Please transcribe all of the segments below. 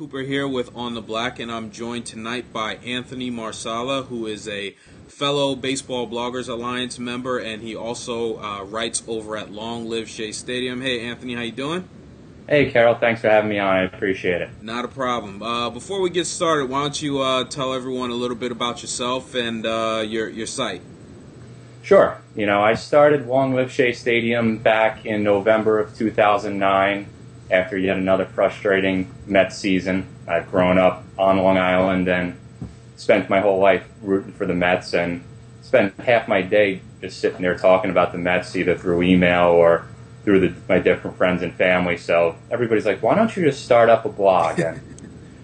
Cooper here with On the Black, and I'm joined tonight by Anthony Marsala, who is a fellow Baseball Bloggers Alliance member, and he also writes over at Long Live Shea Stadium. Hey, Anthony, how you doing? Hey, Carol, thanks for having me on. I appreciate it. Not a problem. Before we get started, why don't you tell everyone a little bit about yourself and your site? Sure. I started Long Live Shea Stadium back in November of 2009 after yet another frustrating Mets season. I've grown up on Long Island and spent my whole life rooting for the Mets and spent half my day just sitting there talking about the Mets either through email or through my different friends and family. So everybody's like, why don't you just start up a blog? And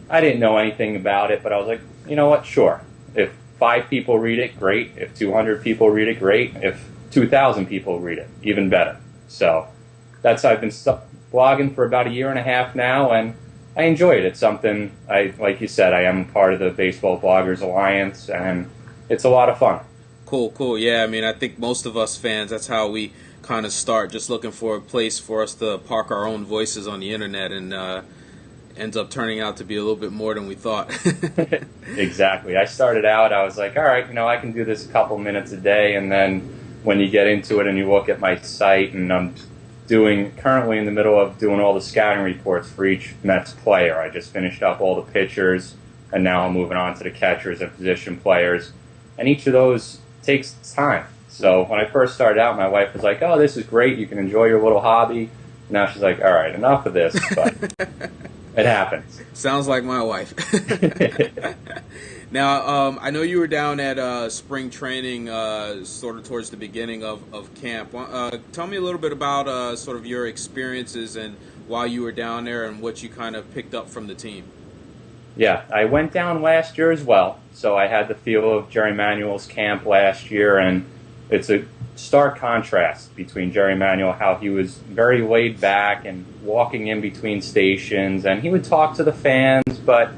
I didn't know anything about it, but I was like, you know what, sure. If 5 people read it, great. If 200 people read it, great. If 2,000 people read it, even better. So I've been blogging for about a year and a half now, and I enjoy it. It's something, like you said, I am part of the Baseball Bloggers Alliance, and it's a lot of fun. Cool. Yeah, I mean, I think most of us fans, that's how we kind of start, just looking for a place for us to park our own voices on the internet, and ends up turning out to be a little bit more than we thought. Exactly. I started out, I was like, all right, I can do this a couple minutes a day, and then when you get into it and you look at my site, and I'm currently in the middle of doing all the scouting reports for each Mets player. I just finished up all the pitchers, and now I'm moving on to the catchers and position players, and each of those takes time. So when I first started out, my wife was like, oh, this is great, you can enjoy your little hobby. Now she's like, all right, enough of this, but it happens. Sounds like my wife. Now, I know you were down at spring training sort of towards the beginning of camp. Tell me a little bit about sort of your experiences and while you were down there and what you kind of picked up from the team. Yeah, I went down last year as well, so I had the feel of Jerry Manuel's camp last year, and it's a stark contrast between Jerry Manuel, how he was very laid back and walking in between stations, and he would talk to the fans, but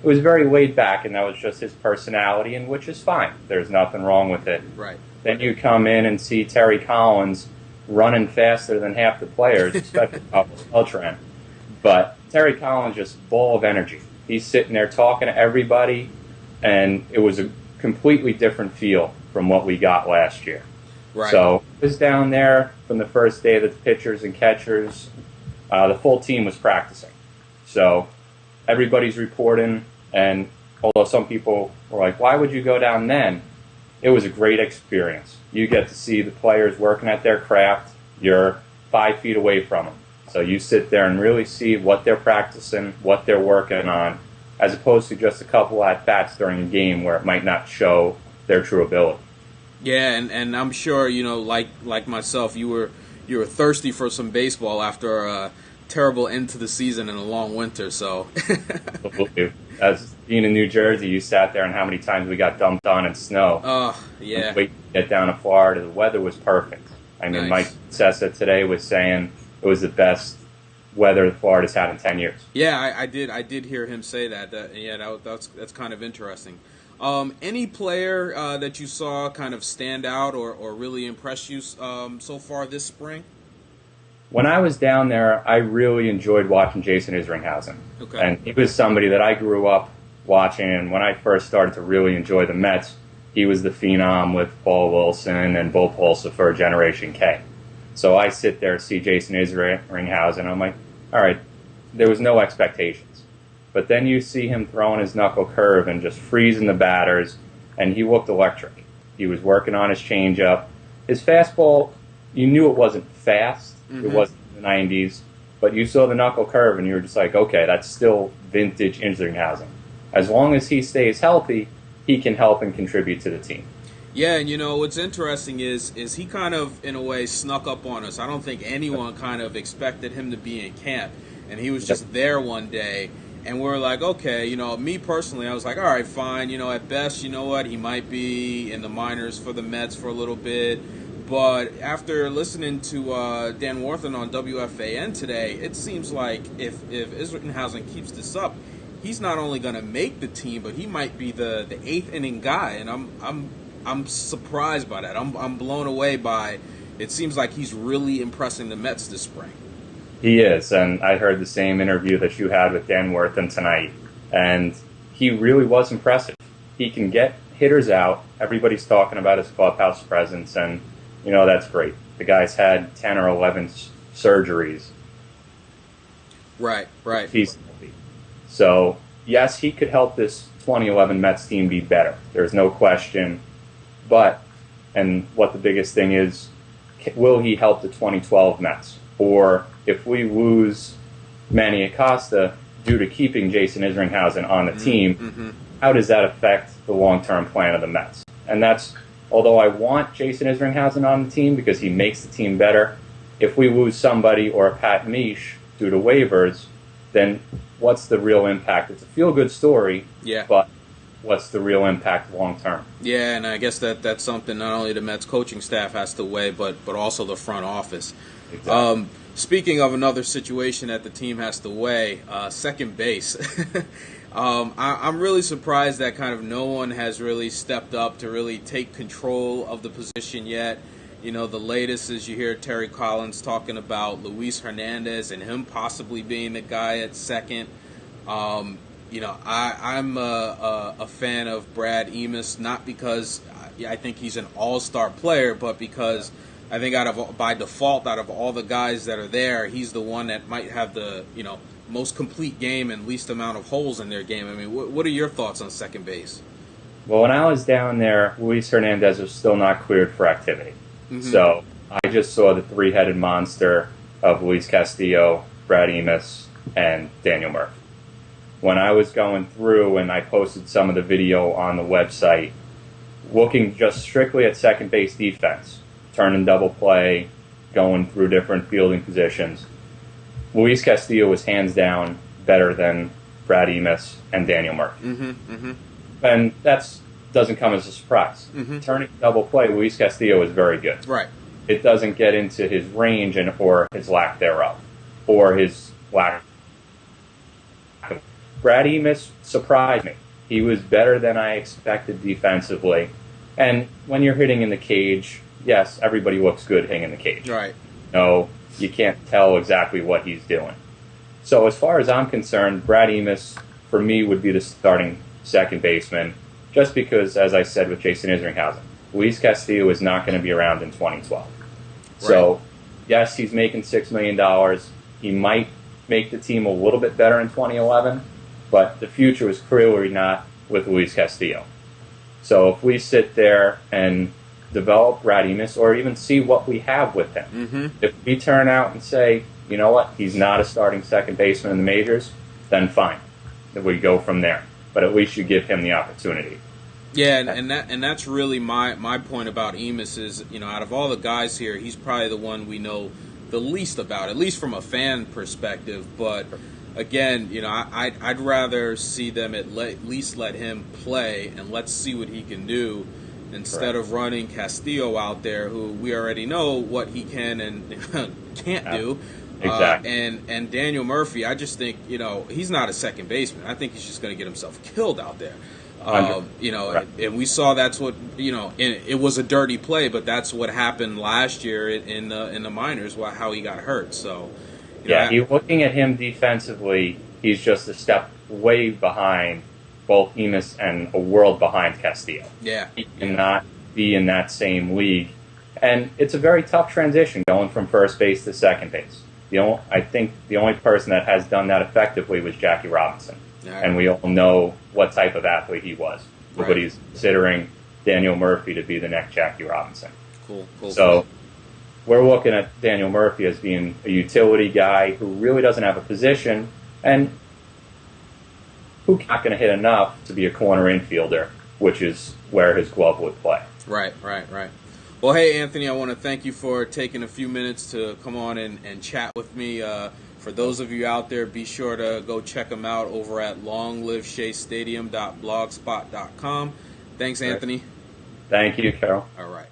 it was very laid back, and that was just his personality, and which is fine. There's nothing wrong with it. Right. Then you come in and see Terry Collins running faster than half the players, especially Pablo Beltran. But Terry Collins just full of energy. He's sitting there talking to everybody, and it was a completely different feel from what we got last year. Right. So I was down there from the first day that the pitchers and catchers, the full team was practicing. So everybody's reporting, and although some people were like, why would you go down then? It was a great experience. You get to see the players working at their craft. You're 5 feet away from them. So you sit there and really see what they're practicing, what they're working on, as opposed to just a couple at-bats during a game where it might not show their true ability. Yeah, and I'm sure, like myself, you were thirsty for some baseball after a terrible end to the season and a long winter. So, as being in New Jersey, you sat there and how many times we got dumped on in snow. Oh, yeah. Wait to get down to Florida. The weather was perfect. I mean, Nice. Mike Sessa today was saying it was the best weather Florida's had in 10 years. Yeah, I did hear him say that. That's kind of interesting. Any player that you saw kind of stand out or really impress you so far this spring? When I was down there, I really enjoyed watching Jason Isringhausen. Okay. And he was somebody that I grew up watching, and when I first started to really enjoy the Mets, he was the phenom with Paul Wilson and Bo Pulsa for Generation K. So I sit there and see Jason Isringhausen, I'm like, all right, there was no expectations. But then you see him throwing his knuckle curve and just freezing the batters, and he looked electric. He was working on his changeup. His fastball, you knew it wasn't fast. Mm-hmm. It wasn't in the 90s. But you saw the knuckle curve, and you were just like, okay, that's still vintage Isringhausen. As long as he stays healthy, he can help and contribute to the team. Yeah, and what's interesting is he kind of, in a way, snuck up on us. I don't think anyone kind of expected him to be in camp, and he was just there one day. And we were like, okay, me personally, I was like, all right, fine. At best, he might be in the minors for the Mets for a little bit. But after listening to Dan Warthen on WFAN today, it seems like if Isringhausen keeps this up, he's not only going to make the team, but he might be the 8th inning guy. And I'm surprised by that. I'm blown away by. It seems like he's really impressing the Mets this spring. He is, and I heard the same interview that you had with Dan Wortham tonight, and he really was impressive. He can get hitters out. Everybody's talking about his clubhouse presence, and, that's great. The guy's had 10 or 11 surgeries. Right. He's healthy. So, yes, he could help this 2011 Mets team be better. There's no question. But, and what the biggest thing is, will he help the 2012 Mets? Or if we lose Manny Acosta due to keeping Jason Isringhausen on the team, how does that affect the long-term plan of the Mets? And that's, although I want Jason Isringhausen on the team because he makes the team better, if we lose somebody or a Pat Misch due to waivers, then what's the real impact? It's a feel-good story, but what's the real impact long-term? Yeah, and I guess that's something not only the Mets coaching staff has to weigh, but also the front office. Exactly. Speaking of another situation that the team has to weigh, second base. I'm really surprised that kind of no one has really stepped up to really take control of the position yet. The latest is you hear Terry Collins talking about Luis Hernandez and him possibly being the guy at second. I'm a fan of Brad Emis, not because I think he's an all-star player, but because I think by default, out of all the guys that are there, he's the one that might have the most complete game and least amount of holes in their game. I mean, what are your thoughts on second base? Well, when I was down there, Luis Hernandez was still not cleared for activity. So I just saw the three-headed monster of Luis Castillo, Brad Emis, and Daniel Murphy. When I was going through and I posted some of the video on the website, looking just strictly at second base defense, turning double play, going through different fielding positions, Luis Castillo was hands down better than Brad Emis and Daniel Murphy. And that doesn't come as a surprise. Turning double play, Luis Castillo is very good. Right. It doesn't get into his range or his lack thereof, or his lack of. Brad Emis surprised me. He was better than I expected defensively. And when you're hitting in the cage, yes, everybody looks good hitting in the cage. Right. No, you can't tell exactly what he's doing. So as far as I'm concerned, Brad Emis, for me, would be the starting second baseman, just because, as I said with Jason Isringhausen, Luis Castillo is not going to be around in 2012. Right. So, yes, he's making $6 million. He might make the team a little bit better in 2011, but the future is clearly not with Luis Castillo. So if we sit there and develop Brad Emis, or even see what we have with him, if we turn out and say, you know what, he's not a starting second baseman in the majors, then fine. Then we go from there. But at least you give him the opportunity. Yeah, and that's really my point about Emis is, out of all the guys here, he's probably the one we know the least about, at least from a fan perspective. But again, I'd rather see them at least let him play and let's see what he can do, instead of running Castillo out there, who we already know what he can and can't do. Exactly. And Daniel Murphy, I just think, he's not a second baseman. I think he's just going to get himself killed out there. Right. And we saw that's what, it was a dirty play, but that's what happened last year in the minors, how he got hurt. So, looking at him defensively, he's just a step way behind both Emis and a world behind Castillo. Yeah. He cannot be in that same league. And it's a very tough transition going from first base to second base. I think the only person that has done that effectively was Jackie Robinson. Right. And we all know what type of athlete he was. Right. But he's considering Daniel Murphy to be the next Jackie Robinson. Cool. So we're looking at Daniel Murphy as being a utility guy who really doesn't have a position and who's not going to hit enough to be a corner infielder, which is where his glove would play. Right. Well, hey, Anthony, I want to thank you for taking a few minutes to come on and chat with me. For those of you out there, be sure to go check them out over at longliveshaystadium.blogspot.com. Thanks, Anthony. Thank you, Carol. All right.